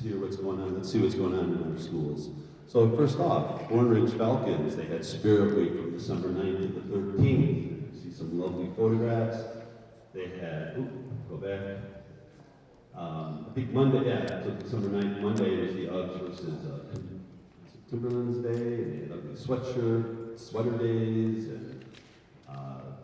hear what's going on. Let's see what's going on in our schools. So first off, Thornridge Falcons, they had Spirit Week from December 9th to the 13th. You see some lovely photographs. They had, go back. I think Monday, so December 9th, Monday was the Uggs versus Timberlands Day. They had ugly sweater days, and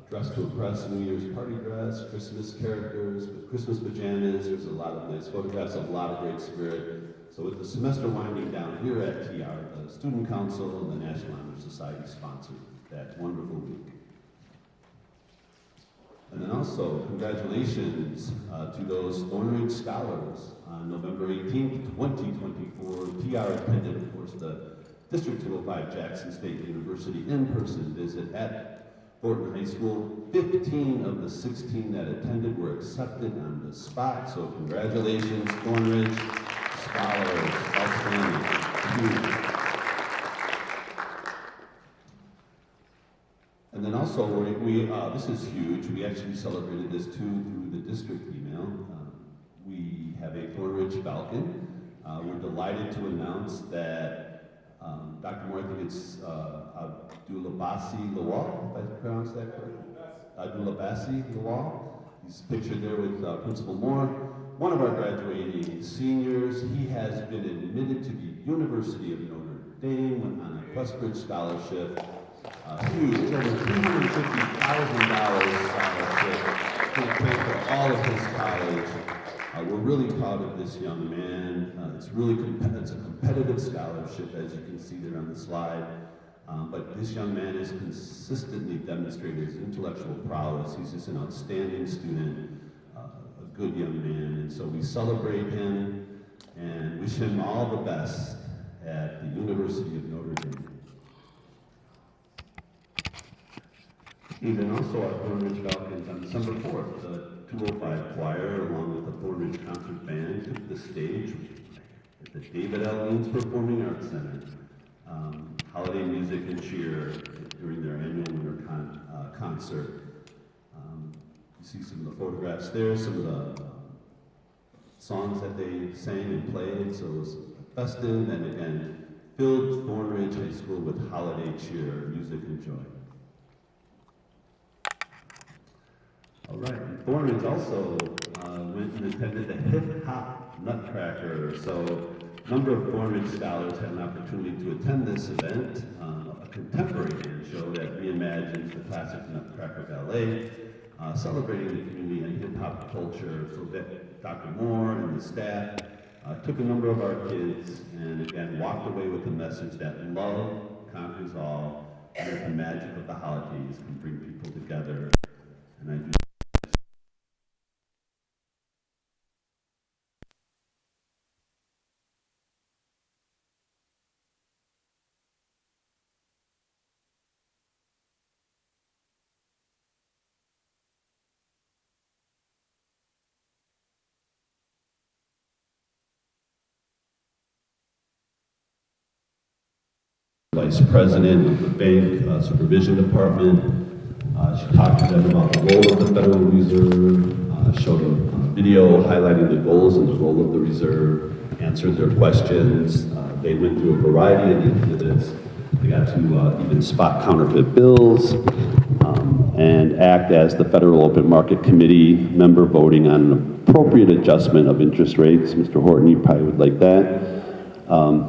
Dress to Impress, New Year's party dress, Christmas characters with Christmas pajamas. There's a lot of nice photographs, a lot of great spirit. So with the semester winding down here at TR, the Student Council and the National Honor Society sponsored that wonderful week. And then also, congratulations to those Thornridge Scholars. On November 18th, 2024, TR attended, of course, the District 205 Jackson State University in-person visit at Thornwood High School. 15 of the 16 that attended were accepted on the spot, so congratulations, Thornridge Scholars, outstanding. And then also, we this is huge, we actually celebrated this too through the district email. We have a Thornridge Falcon. We're delighted to announce that Dr. Moore, I think it's Abdulabasi Lawal, if I pronounce that correctly. Abdulabasi Lawal. He's pictured there with Principal Moore. One of our graduating seniors. He has been admitted to the University of Notre Dame on a Westbridge scholarship. Huge, over $350,000 scholarship to pay for all of his college. We're really proud of this young man. It's a competitive scholarship, as you can see there on the slide. But this young man has consistently demonstrated his intellectual prowess. He's just an outstanding student, a good young man. And so we celebrate him and wish him all the best at the University of Notre Dame. Even also our Thornridge Falcons on December 4th, the 205 choir, along with the Thornridge Concert Band, took the stage at the David L. Leans Performing Arts Center. Holiday music and cheer during their annual winter concert. You see some of the photographs there, some of the songs that they sang and played, so it was festive and again, filled Thornridge High School with holiday cheer, music and joy. All right, and Thornridge also went and attended the Hip Hop Nutcracker. So a number of Thornridge scholars had an opportunity to attend this event, a contemporary dance show that reimagines the classic Nutcracker ballet, celebrating the community and hip hop culture. So that Dr. Moore and the staff took a number of our kids and again walked away with the message that love conquers all, and that the magic of the holidays can bring people together. And I do. Vice President of the Bank Supervision Department. She talked to them about the role of the Federal Reserve, showed them a video highlighting the goals and the role of the Reserve, answered their questions. They went through a variety of exhibits. They got to even spot counterfeit bills and act as the Federal Open Market Committee member voting on an appropriate adjustment of interest rates. Mr. Horton, you probably would like that.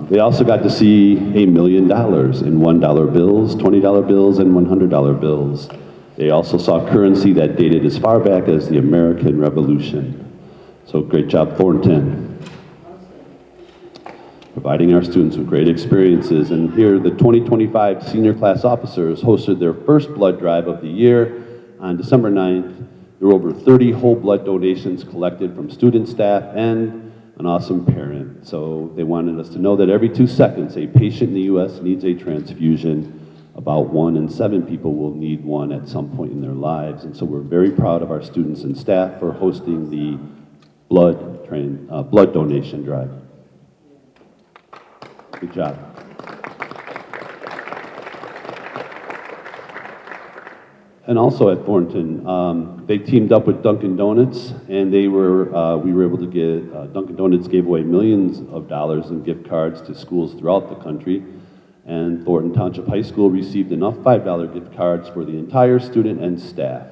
They also got to see $1 million in $1 bills, $20 bills, and $100 bills. They also saw currency that dated as far back as the American Revolution. So great job, Thornton. Providing our students with great experiences. And here, the 2025 senior class officers hosted their first blood drive of the year on December 9th. There were over 30 whole blood donations collected from student, staff, and an awesome parent. So they wanted us to know that every 2 seconds, a patient in the U.S. needs a transfusion. About 1 in 7 people will need one at some point in their lives. And so we're very proud of our students and staff for hosting the blood donation drive. Good job. And also at Thornton, they teamed up with Dunkin' Donuts, and we were able to get, Dunkin' Donuts gave away millions of dollars in gift cards to schools throughout the country, and Thornton Township High School received enough $5 gift cards for the entire student and staff.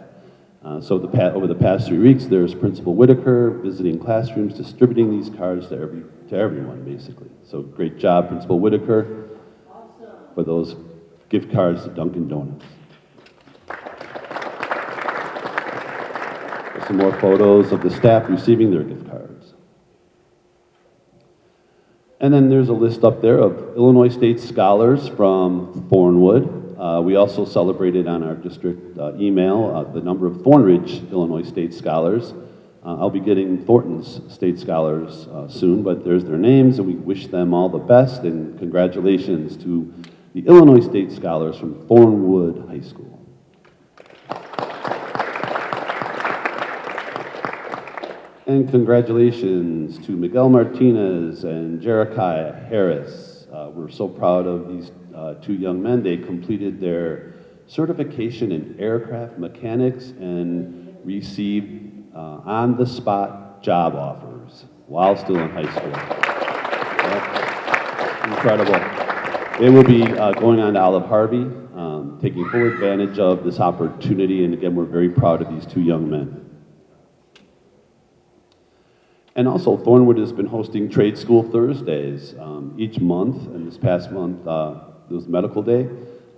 So over the past 3 weeks, there's Principal Whitaker visiting classrooms, distributing these cards to everyone, basically. So great job, Principal Whitaker, for those gift cards to Dunkin' Donuts. Some more photos of the staff receiving their gift cards. And then there's a list up there of Illinois State Scholars from Thornwood. We also celebrated on our district email the number of Thornridge, Illinois State Scholars. I'll be getting Thornton's State Scholars soon, but there's their names, and we wish them all the best, and congratulations to the Illinois State Scholars from Thornwood High School. And congratulations to Miguel Martinez and Jerichiah Harris. We're so proud of these two young men. They completed their certification in aircraft mechanics and received on-the-spot job offers while still in high school. Yep. Incredible. They will be going on to Olive Harvey, taking full advantage of this opportunity, and again, we're very proud of these two young men. And also, Thornwood has been hosting Trade School Thursdays each month, and this past month, it was Medical Day.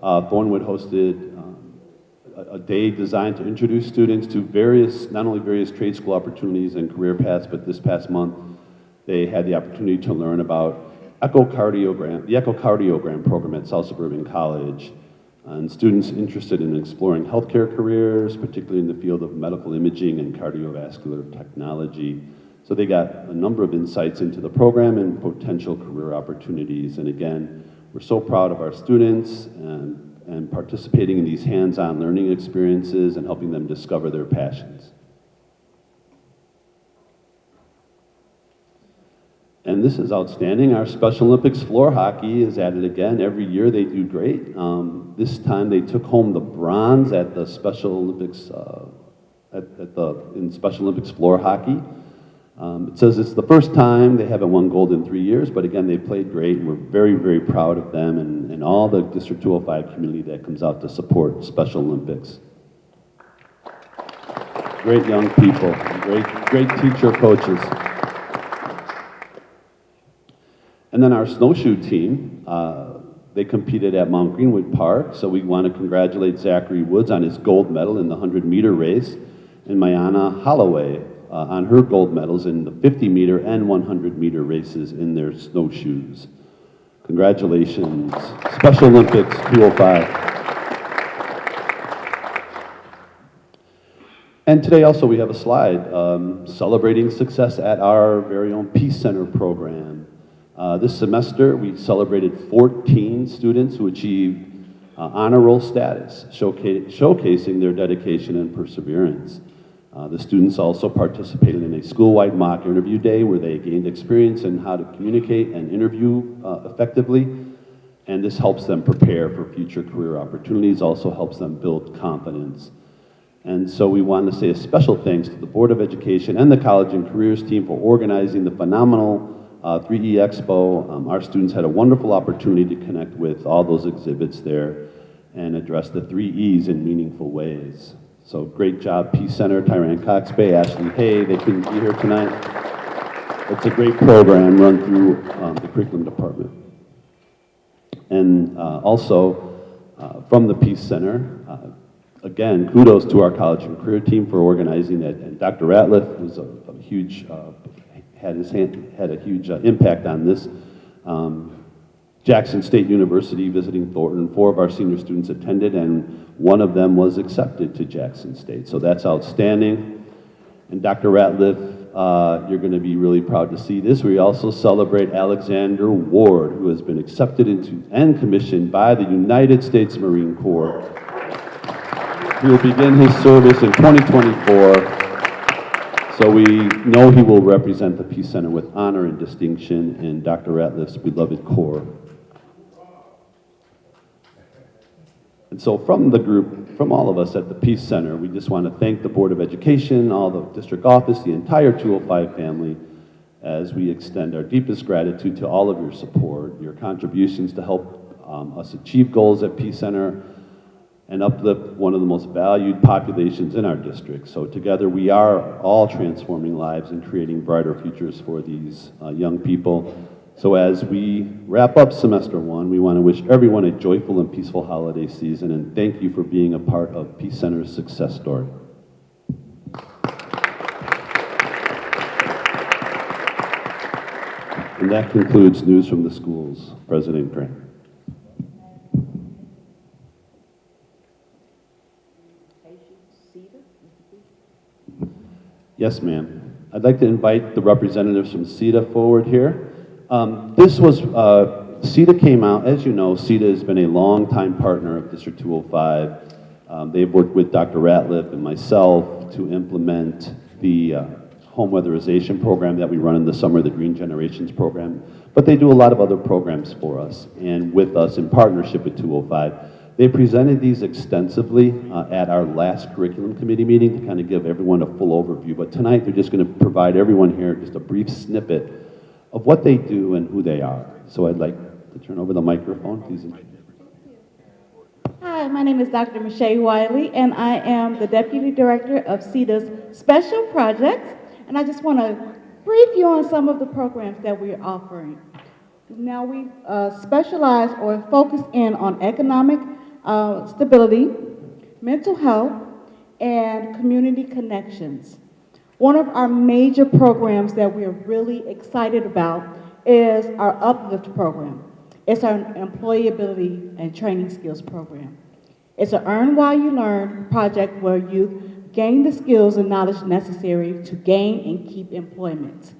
Thornwood hosted a day designed to introduce students to not only various trade school opportunities and career paths, but this past month, they had the opportunity to learn about the echocardiogram program at South Suburban College. And students interested in exploring healthcare careers, particularly in the field of medical imaging and cardiovascular technology. So they got a number of insights into the program and potential career opportunities. And again, we're so proud of our students and participating in these hands-on learning experiences and helping them discover their passions. And this is outstanding. Our Special Olympics floor hockey is at it again. Every year they do great. This time they took home the bronze at the Special Olympics, in Special Olympics floor hockey. It says it's the first time. They haven't won gold in 3 years, but again, they played great, and we're very, very proud of them and all the District 205 community that comes out to support Special Olympics. Great young people, great teacher coaches. And then our snowshoe team, they competed at Mount Greenwood Park, so we want to congratulate Zachary Woods on his gold medal in the 100-meter race, and Mayana Holloway on her gold medals in the 50-meter and 100-meter races in their snowshoes. Congratulations, Special Olympics 205. And today also we have a slide celebrating success at our very own Peace Center program. This semester we celebrated 14 students who achieved honor roll status, showcasing their dedication and perseverance. The students also participated in a school-wide mock interview day where they gained experience in how to communicate and interview effectively, and this helps them prepare for future career opportunities, also helps them build confidence. And so we want to say a special thanks to the Board of Education and the College and Careers team for organizing the phenomenal 3E Expo. Our students had a wonderful opportunity to connect with all those exhibits there and address the 3 E's in meaningful ways. So great job, Peace Center, Tyran Cox Bay, Ashley Hay. They couldn't be here tonight. It's a great program run through the curriculum department. And also from the Peace Center, again, kudos to our college and career team for organizing it. And Dr. Ratliff was a huge, had a huge impact on this. Jackson State University visiting Thornton, 4 of our senior students attended, and 1 of them was accepted to Jackson State. So that's outstanding. And Dr. Ratliff, you're going to be really proud to see this. We also celebrate Alexander Ward, who has been accepted into and commissioned by the United States Marine Corps. He will begin his service in 2024. So we know he will represent the Peace Center with honor and distinction in Dr. Ratliff's beloved Corps. And so from the group, from all of us at the Peace Center, we just want to thank the Board of Education, all the district office, the entire 205 family, as we extend our deepest gratitude to all of your support, your contributions to help us achieve goals at Peace Center and uplift one of the most valued populations in our district. So together we are all transforming lives and creating brighter futures for these young people. So as we wrap up semester one, we want to wish everyone a joyful and peaceful holiday season, and thank you for being a part of Peace Center's success story. And that concludes News from the Schools. President Grant. Yes, ma'am. I'd like to invite the representatives from CETA forward here. CETA came out, as you know, CETA has been a long-time partner of District 205. They've worked with Dr. Ratliff and myself to implement the home weatherization program that we run in the summer, the Green Generations program. But they do a lot of other programs for us and with us in partnership with 205. They presented these extensively at our last curriculum committee meeting to kind of give everyone a full overview. But tonight they're just going to provide everyone here just a brief snippet of what they do and who they are. So I'd like to turn over the microphone, please. Hi, my name is Dr. Michelle Wiley, and I am the Deputy Director of CETA's Special Projects. And I just want to brief you on some of the programs that we're offering. Now we specialize or focus in on economic stability, mental health, and community connections. One of our major programs that we're really excited about is our Uplift program. It's our employability and training skills program. It's an Earn While You Learn project where you gain the skills and knowledge necessary to gain and keep employment.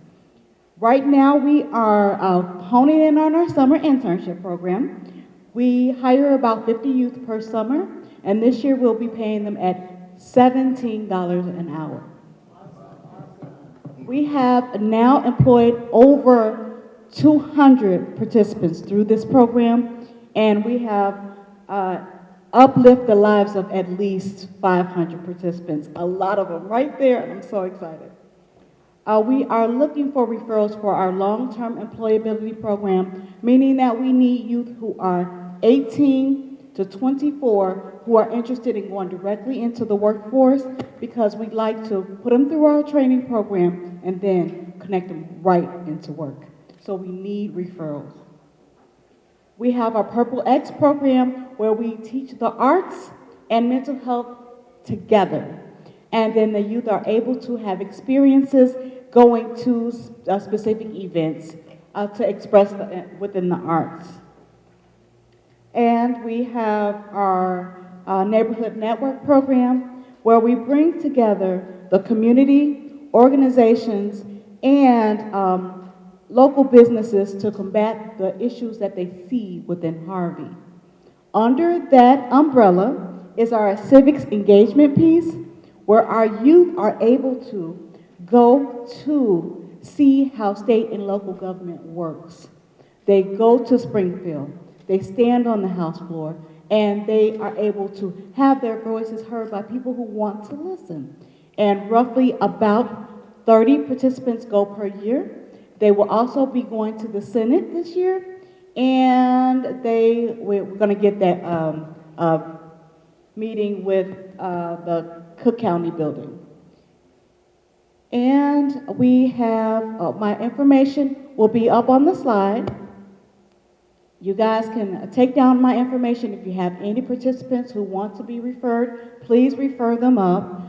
Right now, we are honing in on our summer internship program. We hire about 50 youth per summer, and this year we'll be paying them at $17 an hour. We have now employed over 200 participants through this program, and we have uplifted the lives of at least 500 participants, a lot of them right there, and I'm so excited. We are looking for referrals for our long-term employability program, meaning that we need youth who are 18 to 24 who are interested in going directly into the workforce, because we'd like to put them through our training program and then connect them right into work. So we need referrals. We have our Purple X program where we teach the arts and mental health together. And then the youth are able to have experiences going to specific events to express within the arts. And we have our Neighborhood Network program where we bring together the community, organizations, and local businesses to combat the issues that they see within Harvey. Under that umbrella is our civics engagement piece, where our youth are able to go to see how state and local government works. They go to Springfield, they stand on the House floor, and they are able to have their voices heard by people who want to listen. And roughly about 30 participants go per year. They will also be going to the Senate this year, and we're going to get that meeting with the Cook County building. And we have, my information will be up on the slide. You guys can take down my information. If you have any participants who want to be referred, please refer them up.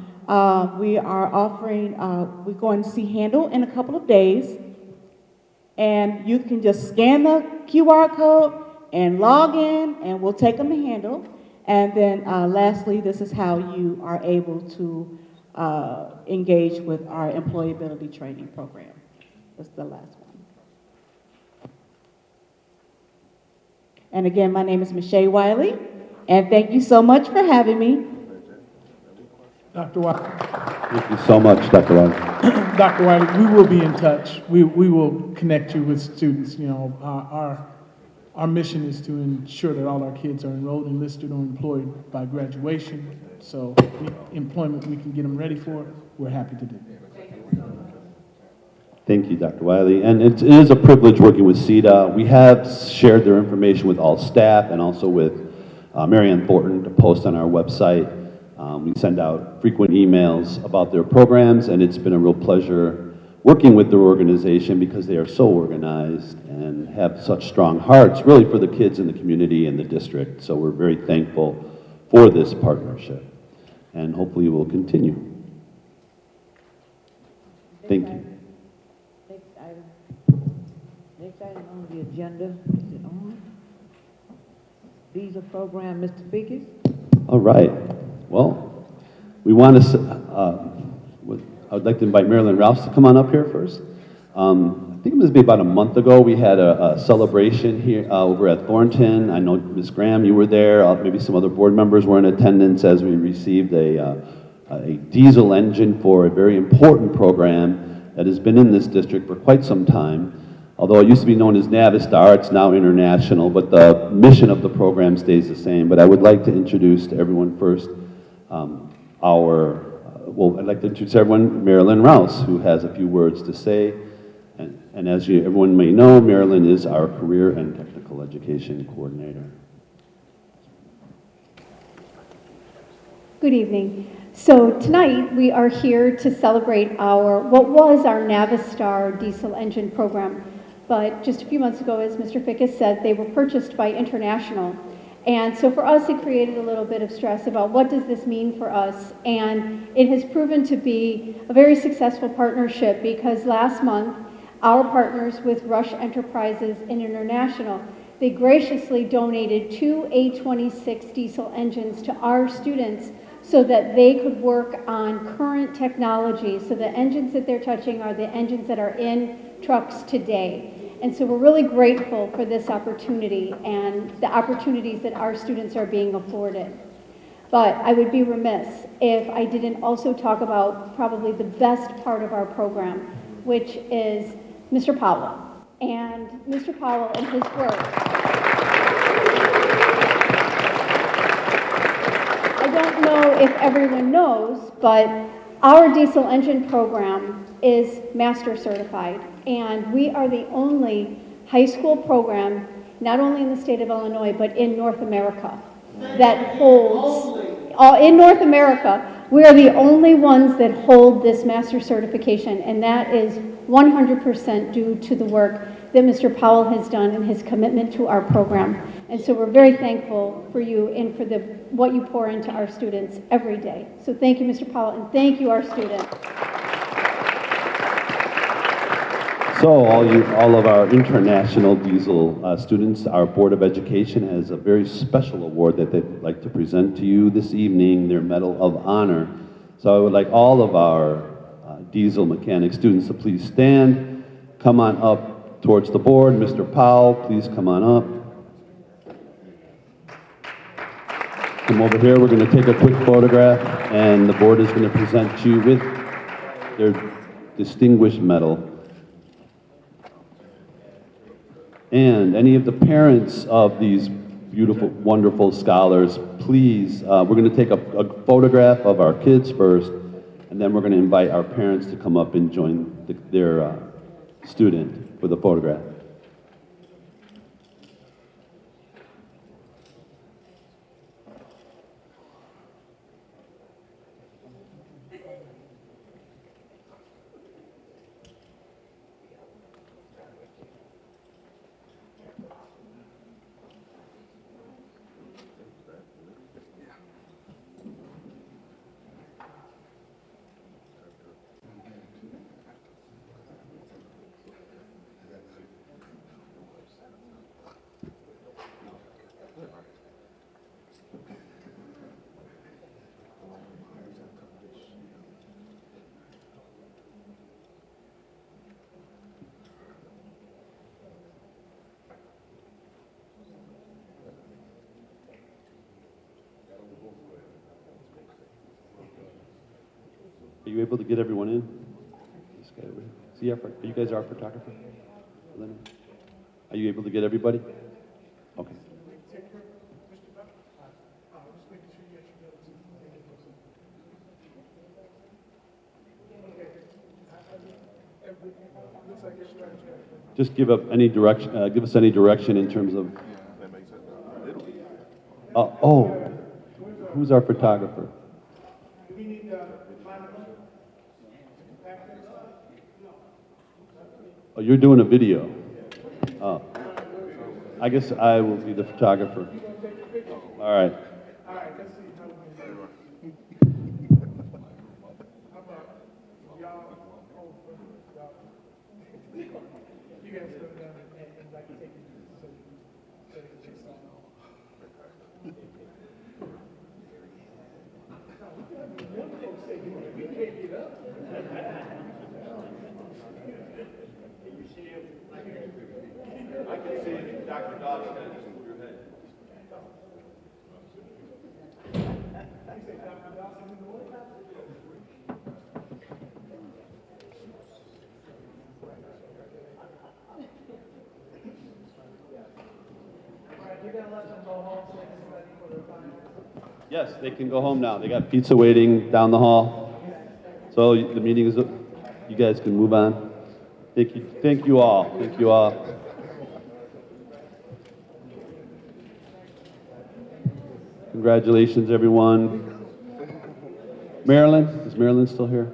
We are offering, we're going to see Handle in a couple of days. And you can just scan the QR code and log in, and we'll take them to Handle. And then lastly, this is how you are able to engage with our employability training program. That's the last one. And again, my name is Michelle Wiley, and thank you so much for having me. Dr. Wiley. Thank you so much, Dr. Wiley. Dr. Wiley, we will be in touch. We will connect you with students. You know, our our mission is to ensure that all our kids are enrolled, enlisted, or employed by graduation. So any employment we can get them ready for, we're happy to do. Thank you, Dr. Wiley. And it is a privilege working with CETA. We have shared their information with all staff and also with Mary Ann Thornton to post on our website. We send out frequent emails about their programs, and it's been a real pleasure working with their organization because they are so organized and have such strong hearts really for the kids in the community and the district. So we're very thankful for this partnership, and hopefully it will continue. Thank you. Next item on the agenda, is it on? Visa program, Mr. Biggis? All right. Well, we want to, I would like to invite Marilyn Rouse to come on up here first. I think it must be about a month ago, we had a celebration here over at Thornton. I know Ms. Graham, you were there. Maybe some other board members were in attendance as we received a diesel engine for a very important program that has been in this district for quite some time. Although it used to be known as Navistar, it's now international, but the mission of the program stays the same. But I would like to introduce to everyone first I'd like to introduce everyone Marilyn Rouse, who has a few words to say. And as everyone may know, Marilyn is our Career and Technical Education Coordinator. Good evening. So tonight we are here to celebrate what was our Navistar diesel engine program. But just a few months ago, as Mr. Fickus said, they were purchased by International. And so for us, it created a little bit of stress about what does this mean for us. And it has proven to be a very successful partnership because last month, our partners with Rush Enterprises and International, they graciously donated 2 A26 diesel engines to our students so that they could work on current technology. So the engines that they're touching are the engines that are in trucks today. And so we're really grateful for this opportunity and the opportunities that our students are being afforded. But I would be remiss if I didn't also talk about probably the best part of our program, which is Mr. Powell. And Mr. Powell and his work. I don't know if everyone knows, but our diesel engine program is master certified, and we are the only high school program, not only in the state of Illinois, but in North America, that holds, in North America, we are the only ones that hold this master certification, and that is 100% due to the work that Mr. Powell has done and his commitment to our program. And so we're very thankful for you and for what you pour into our students every day. So thank you, Mr. Powell, and thank you, our students. So all of our international diesel students, our Board of Education has a very special award that they'd like to present to you this evening, their Medal of Honor. So I would like all of our diesel mechanic students to please stand, come on up towards the board. Mr. Powell, please come on up. Come over here, we're going to take a quick photograph, and the board is going to present you with their distinguished medal. And any of the parents of these beautiful, wonderful scholars, please, we're going to take a photograph of our kids first, and then we're going to invite our parents to come up and join their student for the photograph. Are you able to get everyone in? This guy over here. You guys our photographer? Are you able to get everybody? Just give up any direction. Give us any direction in terms of. Oh, who's our photographer? Oh, you're doing a video. Oh, I guess I will be the photographer. All right. Yes, they can go home now. They got pizza waiting down the hall. So the meeting is, you guys can move on. Thank you. Thank you all. Thank you all. Congratulations, everyone. Marilyn, is Marilyn still here?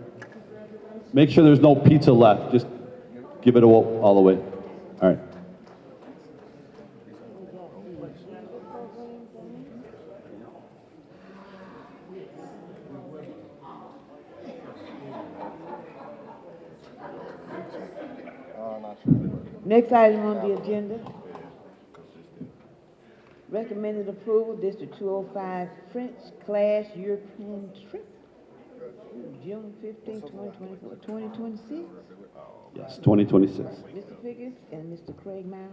Make sure there's no pizza left. Just give it all away. All right. Next item on the agenda. Recommended approval, District 205 French class European trip. June 15, 2024, 2026. Yes, 2026. Mr. Figgis and Mr. Craig Miles.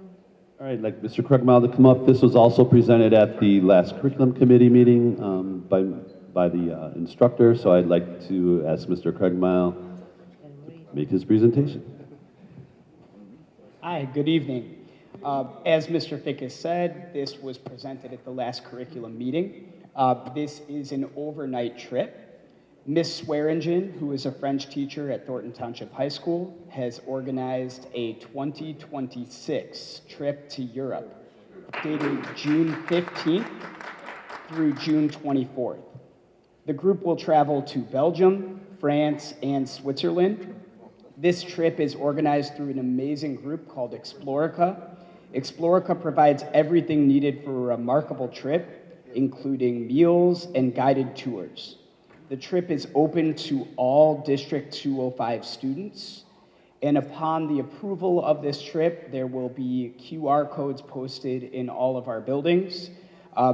All right, like Mr. Craigmile to come up. This was also presented at the last curriculum committee meeting by the instructor. So I'd like to ask Mr. Craigmile to make his presentation. Hi, good evening. As Mr. Fick has said, this was presented at the last curriculum meeting. This is an overnight trip. Miss Swearingen, who is a French teacher at Thornton Township High School, has organized a 2026 trip to Europe, dating June 15th through June 24th. The group will travel to Belgium, France, and Switzerland. This trip is organized through an amazing group called Explorica. Explorica provides everything needed for a remarkable trip, including meals and guided tours. The trip is open to all District 205 students, and upon the approval of this trip, there will be QR codes posted in all of our buildings.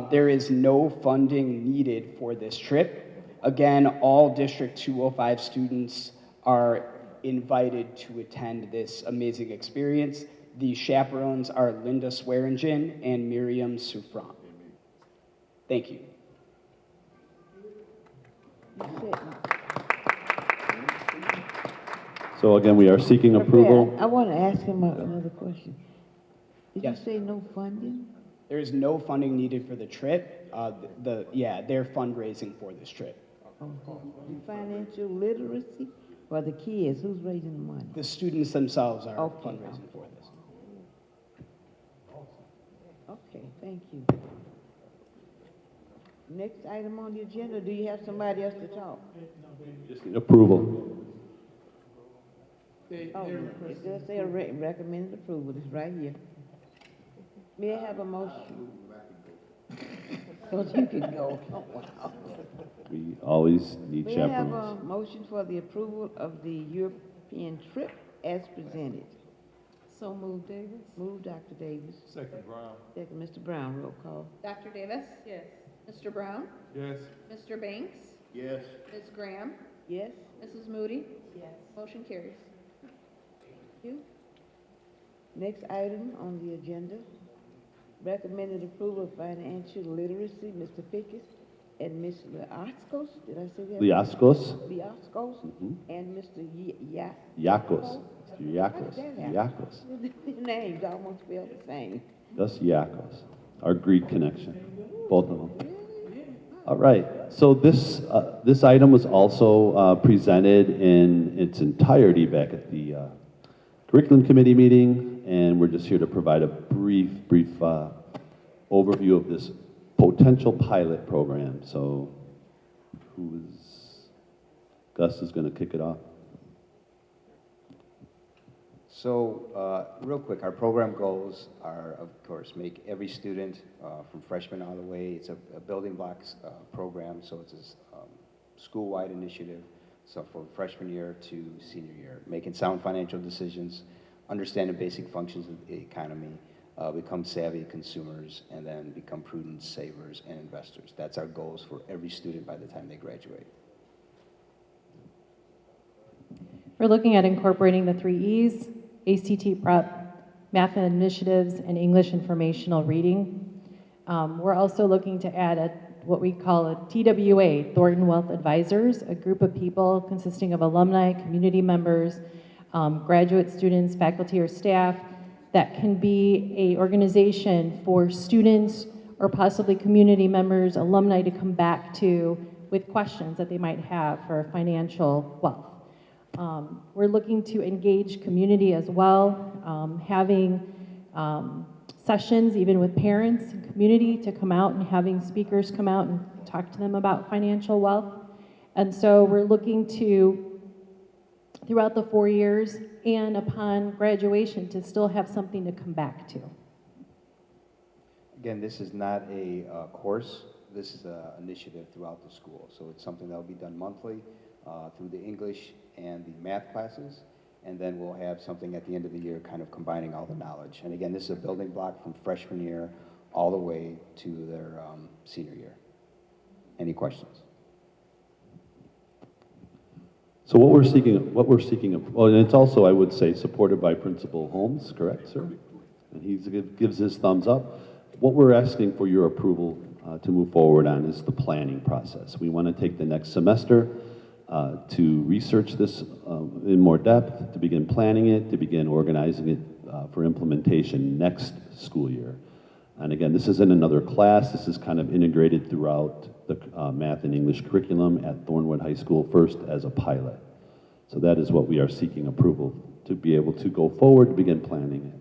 There is no funding needed for this trip. Again, all District 205 students are invited to attend this amazing experience. The chaperones are Linda Swearingen and Miriam Souffrant. Thank you. So again, we are seeking approval. I want to ask him another question. Did Yes. you say no funding? There is no funding needed for the trip. They're fundraising for this trip. Financial literacy for the kids, who's raising the money? The students themselves are Okay. fundraising for this. Okay, thank you. Next item on the agenda, do you have somebody else to talk? Just need approval. Oh, it does say recommended approval, it's right here. May I have a motion? So you can go. Oh, wow. We always need May I have chaperones. a motion for the approval of the European trip as presented? So moved, Davis. Move, Dr. Davis. Second, Brown. Second, Mr. Brown, roll call. Dr. Davis? Yes. Mr. Brown? Yes. Mr. Banks? Yes. Ms. Graham? Yes? Mrs. Moody? Yes. Motion carries. You. Next item on the agenda, recommended approval of financial literacy, Mr. Fickes and Ms. Liaskos, did I say that? Liaskos? Liaskos, and Mr. Yakos. Mr. How Yakos. did that happen? Yakos. Their names almost spelled the same. Just Yakos. our Greek connection, both of them. All right, so this item was also presented in its entirety back at the curriculum committee meeting, and we're just here to provide a brief overview of this potential pilot program. So Gus is going to kick it off. So, real quick, our program goals are, of course, make every student from freshman all the way. It's a building blocks program, so it's a school-wide initiative. So from freshman year to senior year, making sound financial decisions, understanding basic functions of the economy, become savvy consumers, and then become prudent savers and investors. That's our goals for every student by the time they graduate. We're looking at incorporating the 3 E's, ACT prep, math initiatives, and English informational reading. We're also looking to add what we call a TWA, Thornton Wealth Advisors, a group of people consisting of alumni, community members, graduate students, faculty, or staff that can be an organization for students or possibly community members, alumni to come back to with questions that they might have for financial wealth. We're looking to engage community as well, having sessions even with parents and community to come out and having speakers come out and talk to them about financial wealth. And so we're looking to, throughout the 4 years and upon graduation, to still have something to come back to. Again, this is not a course. This is an initiative throughout the school. So it's something that will be done monthly through the English and the math classes. And then we'll have something at the end of the year kind of combining all the knowledge. And again, this is a building block from freshman year all the way to their senior year. Any questions? So what we're seeking, well, and it's also, I would say, supported by Principal Holmes, correct, sir? And he gives his thumbs up. What we're asking for your approval to move forward on is the planning process. We want to take the next semester to research this in more depth, to begin planning it, to begin organizing it for implementation next school year. And again, this isn't another class. This is kind of integrated throughout the math and English curriculum at Thornwood High School first as a pilot. So that is what we are seeking approval to be able to go forward to begin planning it.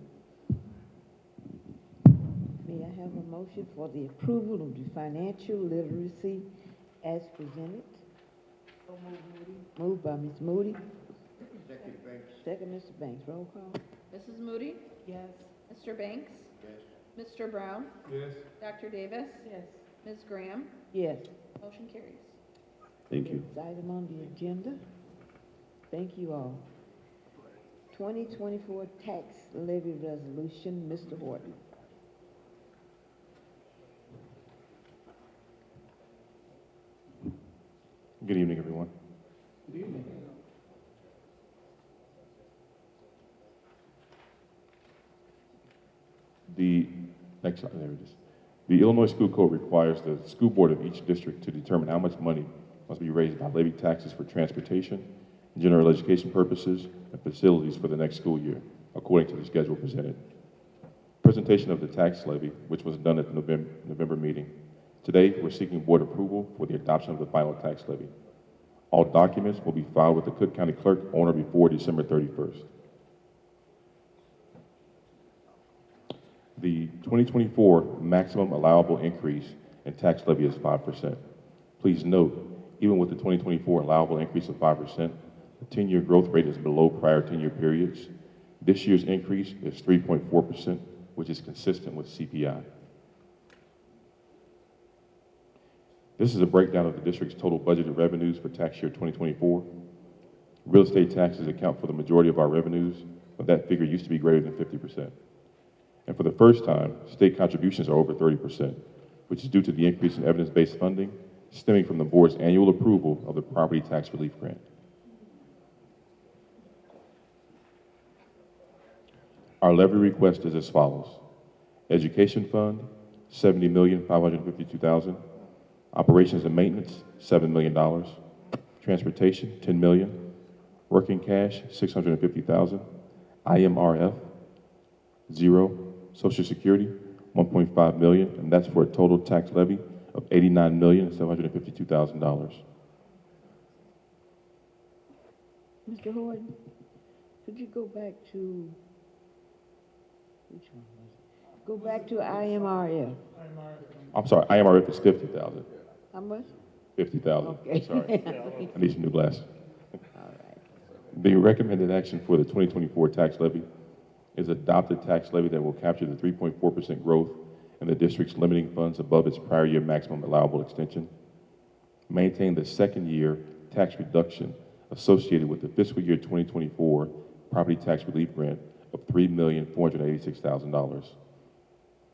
May I have a motion for the approval of the financial literacy as presented? Moved by Ms. Moody. Second, Banks. Second, Mr. Banks. Roll call. Mrs. Moody? Yes. Mr. Banks? Yes. Mr. Brown? Yes. Dr. Davis? Yes. Ms. Graham? Yes. Motion carries. Thank you. Next item on the agenda. Thank you all. 2024 tax levy resolution, Mr. Horton. Good evening, everyone. Good evening. There it is. The Illinois School Code requires the school board of each district to determine how much money must be raised by levy taxes for transportation, general education purposes, and facilities for the next school year, according to the schedule presented. Presentation of the tax levy, which was done at the November meeting. Today, we're seeking board approval for the adoption of the final tax levy. All documents will be filed with the Cook County Clerk on or before December 31st. The 2024 maximum allowable increase in tax levy is 5%. Please note, even with the 2024 allowable increase of 5%, the 10-year growth rate is below prior 10-year periods. This year's increase is 3.4%, which is consistent with CPI. This is a breakdown of the district's total budgeted revenues for tax year 2024. Real estate taxes account for the majority of our revenues, but that figure used to be greater than 50%. And for the first time, state contributions are over 30%, which is due to the increase in evidence-based funding stemming from the board's annual approval of the property tax relief grant. Our levy request is as follows. Education fund, $70,552,000. Operations and maintenance, $7 million. Transportation, $10 million. Working cash, $650,000. IMRF, 0. Social Security, $1.5 million, and that's for a total tax levy of $89,752,000. Mr. Horton, could you go back to, which one was it? Go back to IMRF. I'm sorry, IMRF is $50,000. How much? $50,000. Okay. Sorry. I need some new glasses. All right. The recommended action for the 2024 tax levy is adopt a tax levy that will capture the 3.4% growth in the district's limiting funds above its prior year maximum allowable extension, maintain the second year tax reduction associated with the fiscal year 2024 property tax relief grant of $3,486,000,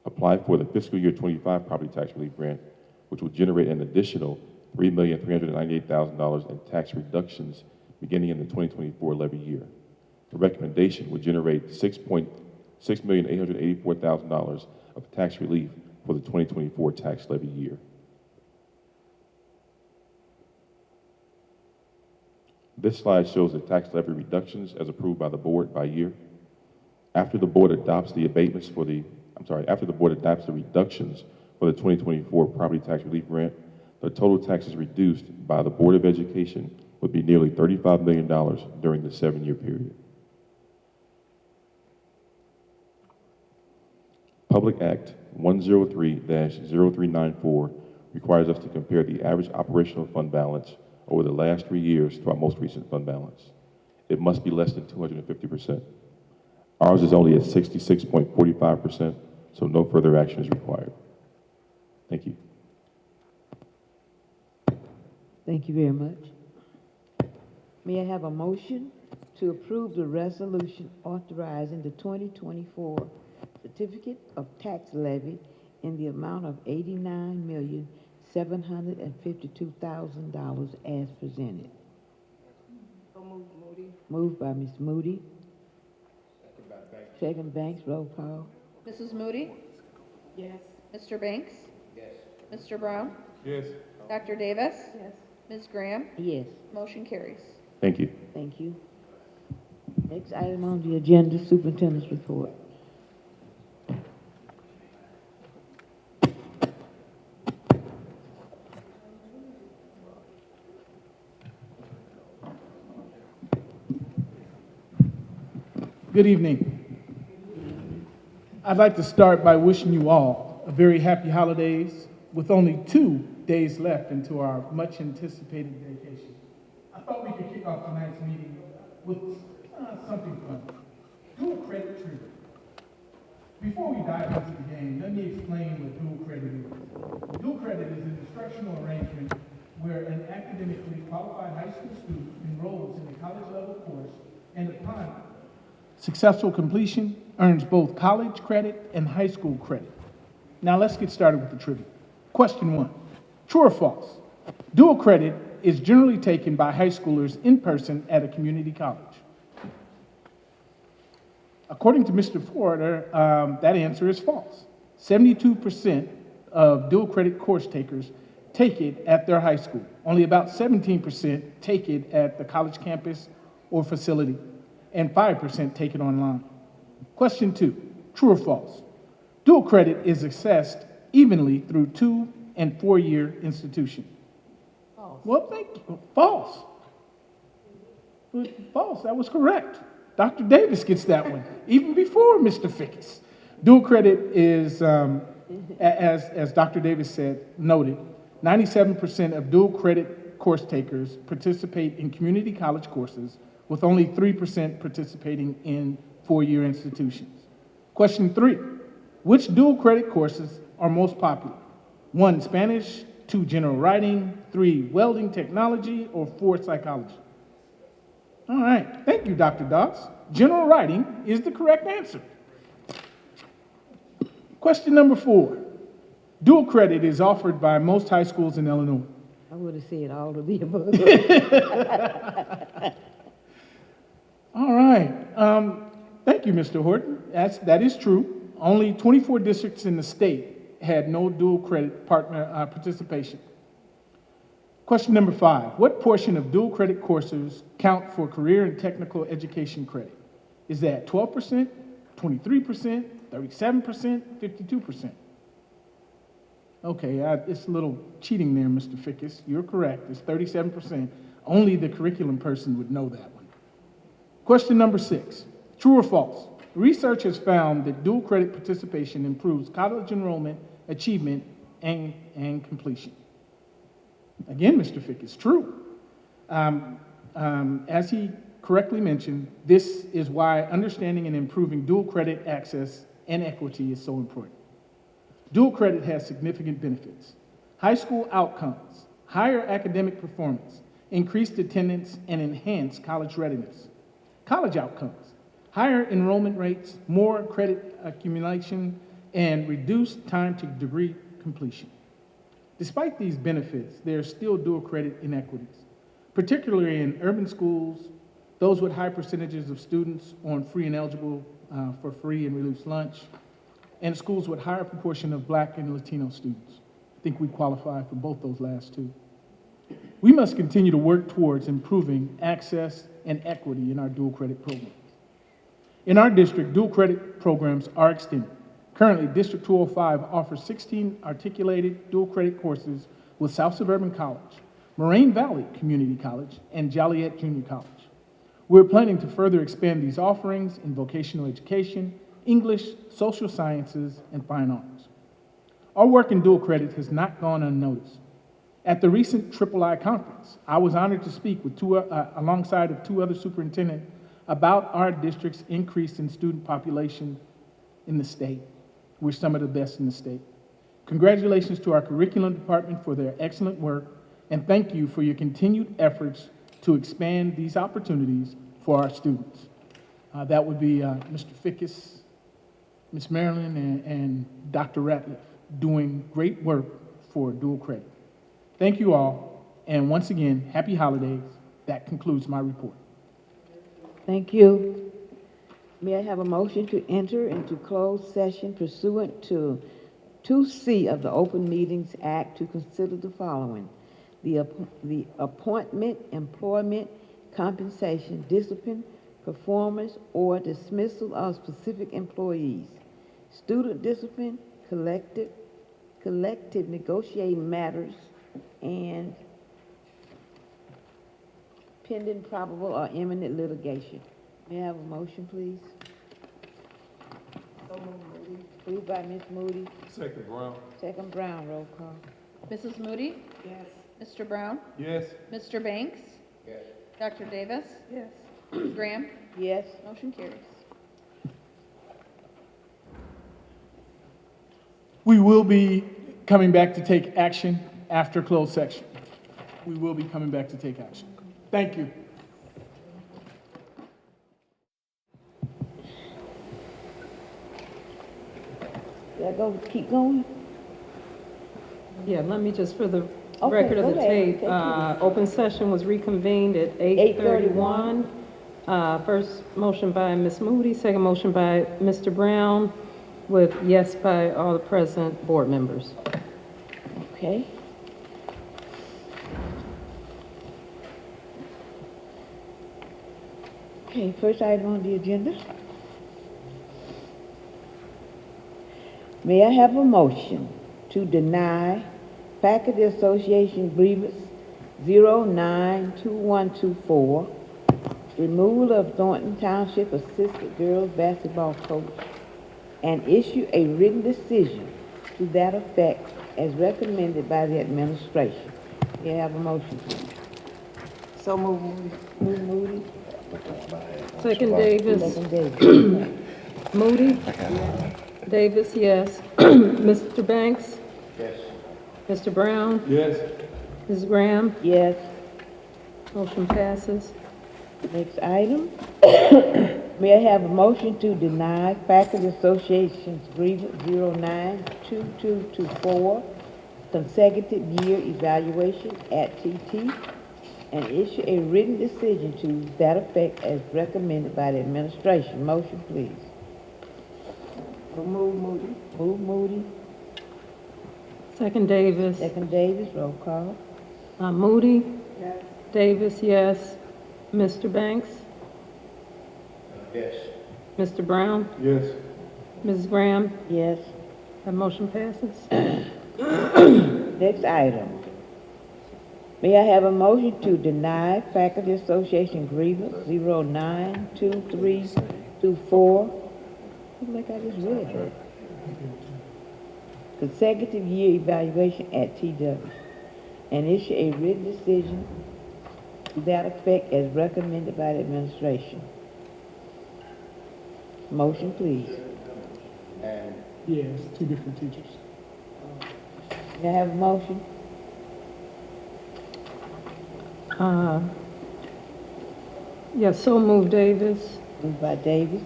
apply for the fiscal year 25 property tax relief grant, which will generate an additional $3,398,000 in tax reductions beginning in the 2024 levy year. The recommendation would generate $6,884,000 of tax relief for the 2024 tax levy year. This slide shows the tax levy reductions as approved by the board by year. After the board adopts the reductions for the 2024 property tax relief grant, the total taxes reduced by the Board of Education would be nearly $35 million during the 7-year period. Public Act 103-0394 requires us to compare the average operational fund balance over the last 3 years to our most recent fund balance. It must be less than 250%. Ours is only at 66.45%, so no further action is required. Thank you. Thank you very much. May I have a motion to approve the resolution authorizing the 2024 certificate of tax levy in the amount of $89,752,000 as presented? Moved by Ms. Moody. Second Banks, roll call. Mrs. Moody? Yes. Mr. Banks? Yes. Mr. Brown? Yes. Dr. Davis? Yes. Ms. Graham? Yes, Motion carries. Thank you. thank you. Next item on the agenda, superintendent's report. Good evening. I'd like to start by wishing you all a very happy holidays with only 2 days left into our much anticipated vacation. I thought we could kick off tonight's meeting with something fun. Dual credit trivia. Before we dive into the game, let me explain what dual credit is. Dual credit is an instructional arrangement where an academically qualified high school student enrolls in a college level course and upon successful completion earns both college credit and high school credit. Now let's get started with the trivia. Question 1, true or false? Dual credit is generally taken by high schoolers in person at a community college. According to Mr. Porter, that answer is false. 72% of dual credit course takers take it at their high school. Only about 17% take it at the college campus or facility, and 5% take it online. Question 2, true or false? Dual credit is assessed evenly through 2- and 4-year institutions. False. Well, thank you. False. False, that was correct. Dr. Davis gets that one, even before Mr. Fickus. Dual credit is, as Dr. Davis noted, 97% of dual credit course takers participate in community college courses, with only 3% participating in 4-year institutions. Question 3, which dual credit courses are most popular? 1, Spanish, 2, general writing, 3, welding technology, or 4, psychology? All right, thank you, Dr. Dawes. General writing is the correct answer. Question number 4, dual credit is offered by most high schools in Illinois. I would have said all of the above. All right. Thank you, Mr. Horton. That is true. Only 24 districts in the state had no dual credit partner participation. Question number 5. What portion of dual credit courses count for career and technical education credit? Is that 12%, 23%, 37%, 52%. Okay, it's a little cheating there, Mr. Fickus. You're correct, it's 37%. Only the curriculum person would know that one. Question number 6, true or false? Research has found that dual credit participation improves college enrollment, achievement, and completion. Again, Mr. Fickus, true. As he correctly mentioned, this is why understanding and improving dual credit access and equity is so important. Dual credit has significant benefits: high school outcomes, higher academic performance, increased attendance, and enhanced college readiness. College outcomes: higher enrollment rates, more credit accumulation, and reduced time to degree completion. Despite these benefits, there are still dual credit inequities, particularly in urban schools, those with high percentages of students on free and eligible for free and reduced lunch, and schools with higher proportion of Black and Latino students. I think we qualify for both those last two. We must continue to work towards improving access and equity in our dual credit programs. In our district, dual credit programs are extended. Currently, District 205 offers 16 articulated dual credit courses with South Suburban College, Moraine Valley Community College, and Joliet Junior College. We're planning to further expand these offerings in vocational education, English, social sciences, and fine arts. Our work in dual credit has not gone unnoticed. At the recent III conference, I was honored to speak with alongside of two other superintendents about our district's increase in student population in the state. We're some of the best in the state. Congratulations to our curriculum department for their excellent work, and thank you for your continued efforts to expand these opportunities for our students. That would be Mr. Fickus, Ms. Marilyn, and Dr. Ratliff doing great work for dual credit. Thank you all, and once again, happy holidays. That concludes my report. Thank you. May I have a motion to enter into closed session pursuant to 2C of the Open Meetings Act to consider the following: the appointment, employment, compensation, discipline, performance, or dismissal of specific employees, student discipline, collective negotiating matters, and pending probable or imminent litigation. May I have a motion, please? So moved. Moved by Ms. Moody. Second, Brown. Second, Brown. Roll call. Mrs. Moody? Yes. Mr. Brown? Yes. Mr. Banks? Yes. Dr. Davis? Yes. Ms. Graham? Yes. Motion carries. We will be coming back to take action after closed session. We will be coming back to take action. Thank you. Did I keep going? Yeah, let me just, for the Okay, record of go the ahead. tape, Take it. open session was reconvened at 8:31. First motion by Ms. Moody, second motion by Mr. Brown, with yes by all the present board members. Okay. Okay, first item on the agenda. May I have a motion to deny Faculty Association grievance 092124, removal of Thornton Township Assistant Girls Basketball Coach, and issue a written decision to that effect as recommended by the administration? May I have a motion, please? So move, Moody. Second Davis. Second Davis. Moody? Davis, yes. Mr. Banks? Yes. Mr. Brown? Yes. Ms. Graham? Yes. Motion passes. Next item. May I have a motion to deny Faculty Association's grievance 092224, consecutive year evaluation at TT, and issue a written decision to that effect as recommended by the administration? Motion, please. Move, Moody. Move, Moody. Second Davis. Second, Davis. Roll call. Moody? Yes. Davis, yes. Mr. Banks? Yes. Mr. Brown? Yes. Ms. Graham? Yes. That motion passes. Next item. May I have a motion to deny Faculty Association grievance 092324? Looks like I just read that. Consecutive year evaluation at TW and issue a written decision to that effect as recommended by the administration. Motion, please. Yes, two different teachers. May I have a motion? Yes, so moved, Davis. Moved by Davis.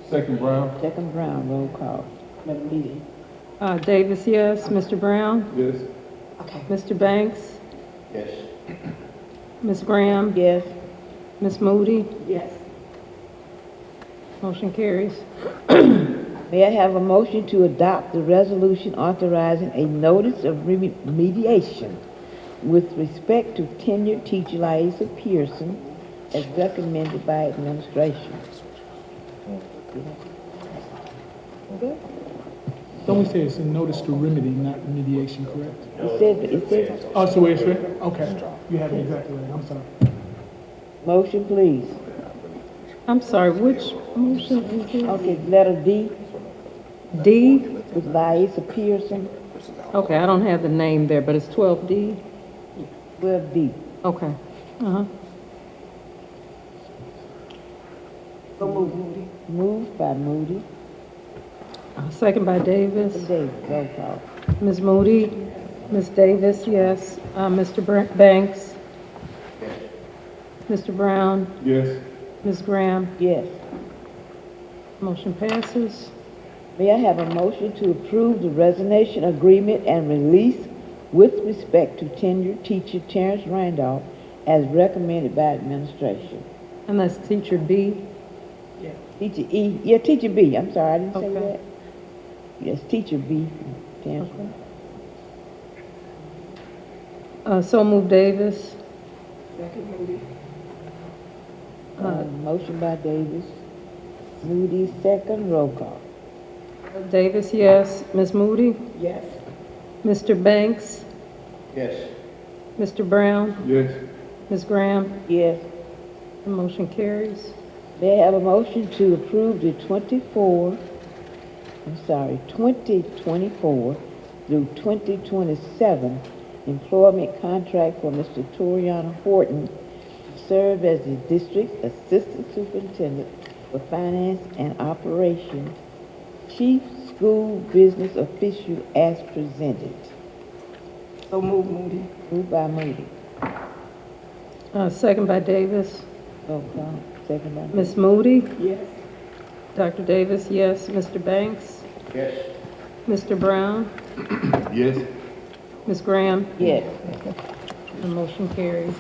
Second, Brown. Second Brown, roll call. Davis, yes. Mr. Brown? Yes. Mr. Banks? Yes. Ms. Graham? Yes. Ms. Moody? Yes. Motion carries. May I have a motion to adopt the resolution authorizing a notice of remediation with respect to tenured teacher Liza Pearson as recommended by administration? Okay. Don't we say it's a notice to remedy, not remediation, correct? It says, Oh, so it's written? Okay, you have it exactly right, I'm sorry. motion, please. I'm sorry, which motion is this? Okay, letter D D? with Liza Pearson, Okay, I don't have the name there, but it's 12D? 12D. Okay. Uh-huh. Moved by Moody. Second by Davis. Davis, roll call. Ms. Moody? Ms. Davis, yes. Mr. Banks? Mr. Brown? Yes. Ms. Graham? Yes. Motion passes. May I have a motion to approve the resignation agreement and release with respect to tenured teacher Terrence Randolph as recommended by administration? And that's teacher B? Teacher E, yeah, teacher B, I'm sorry, I didn't say Okay. that. Yes, teacher B, Terrence. So moved, Davis. Motion by Davis. Moody, second, roll call. Davis, yes. Ms. Moody? Yes. Mr. Banks? Yes. Mr. Brown? Yes. Ms. Graham? Yes. The motion carries. May I have a motion to approve the 2024 through 2027 employment contract for Mr. Toriana Horton to serve as the district assistant superintendent for finance and operations, chief school business official as presented? So moved, Moody. Moved by Moody. Second by Davis. Roll call. Second by Ms. Moody? Yes. Dr. Davis, yes. Mr. Banks? Yes. Mr. Brown? Yes. Ms. Graham? Yes. The motion carries.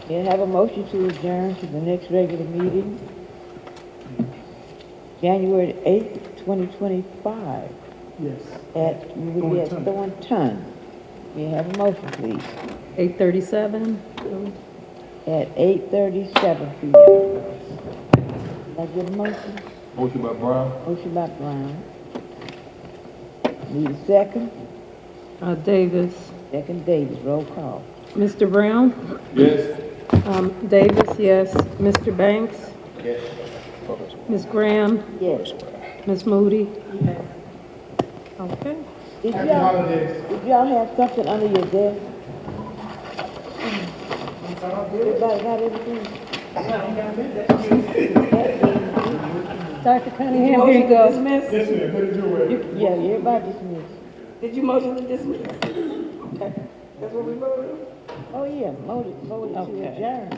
May I have a motion to adjourn to the next regular meeting? January 8th, 2025, Yes. we will be at Thornton. May I have a motion, please? 8:37. At 8:37 p.m. Can I get a motion? Motion by Brown. Motion by Brown. Need a second? Davis. Second, Davis. Roll call. Mr. Brown? Yes. Davis, yes. Mr. Banks? Yes. Ms. Graham? Yes. Ms. Moody? Okay. Did y'all have something under your desk? Everybody got everything? Dr. Cunningham, here you go. Yes, ma'am, put it your way. Yeah, everybody dismissed. Did you motion to dismiss? Okay. That's what we voted on? Oh, yeah, voted to Okay. adjourn.